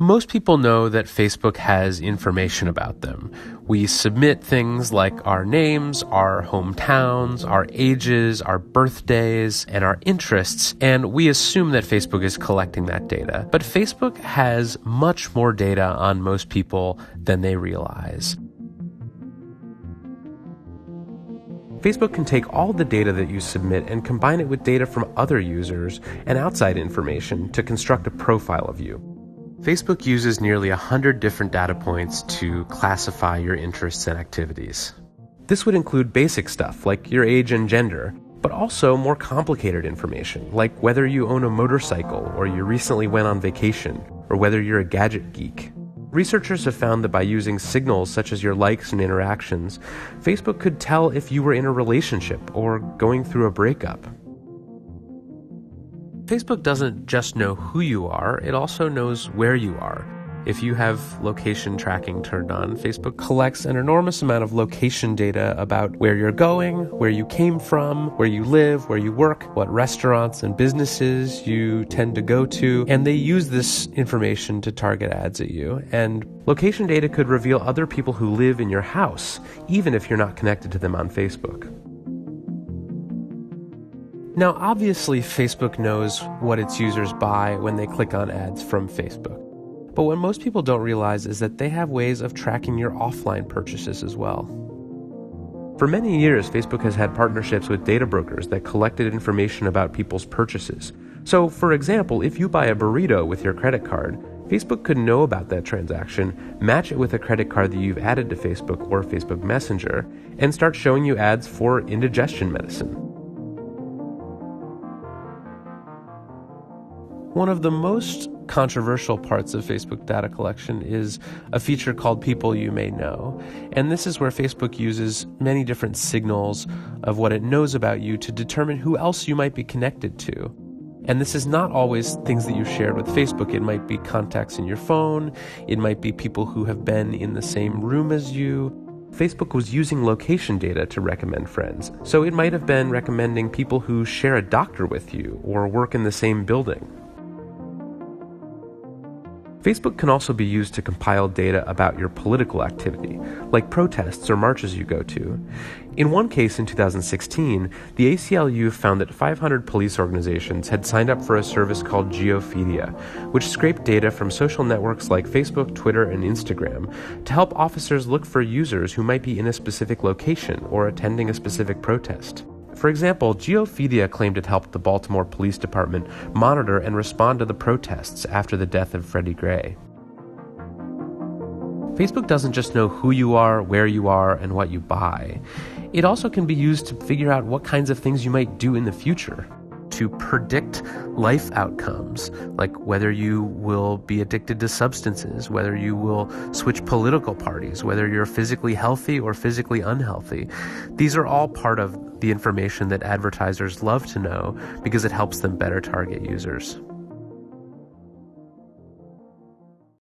Most people know that Facebook has information about them. We submit things like our names, our hometowns, our ages, our birthdays, and our interests, and we assume that Facebook is collecting that data. But Facebook has much more data on most people than they realize. Facebook can take all the data that you submit and combine it with data from other users and outside information to construct a profile of you. Facebook uses nearly 100 different data points to classify your interests and activities. This would include basic stuff like your age and gender, but also more complicated information like whether you own a motorcycle or you recently went on vacation, or whether you're a gadget geek. Researchers have found that by using signals such as your likes and interactions, Facebook could tell if you were in a relationship or going through a breakup. Facebook doesn't just know who you are, it also knows where you are. If you have location tracking turned on, Facebook collects an enormous amount of location data about where you're going, where you came from, where you live, where you work, what restaurants and businesses you tend to go to, and they use this information to target ads at you. And location data could reveal other people who live in your house, even if you're not connected to them on Facebook. Now, obviously, Facebook knows what its users buy when they click on ads from Facebook. But what most people don't realize is that they have ways of tracking your offline purchases as well. For many years, Facebook has had partnerships with data brokers that collected information about people's purchases. So, for example, if you buy a burrito with your credit card, Facebook could know about that transaction, match it with a credit card that you've added to Facebook or Facebook Messenger, and start showing you ads for indigestion medicine. One of the most controversial parts of Facebook data collection is a feature called People You May Know. And this is where Facebook uses many different signals of what it knows about you to determine who else you might be connected to. And this is not always things that you shared with Facebook. It might be contacts in your phone. It might be people who have been in the same room as you. Facebook was using location data to recommend friends. So it might have been recommending people who share a doctor with you or work in the same building. Facebook can also be used to compile data about your political activity, like protests or marches you go to. In one case in 2016, the ACLU found that 500 police organizations had signed up for a service called Geophedia, which scraped data from social networks like Facebook, Twitter, and Instagram to help officers look for users who might be in a specific location or attending a specific protest. For example, Geophedia claimed it helped the Baltimore Police Department monitor and respond to the protests after the death of Freddie Gray. Facebook doesn't just know who you are, where you are, and what you buy. It also can be used to figure out what kinds of things you might do in the future, to predict life outcomes, like whether you will be addicted to substances, whether you will switch political parties, whether you're physically healthy or physically unhealthy. These are all part of the information that advertisers love to know because it helps them better target users.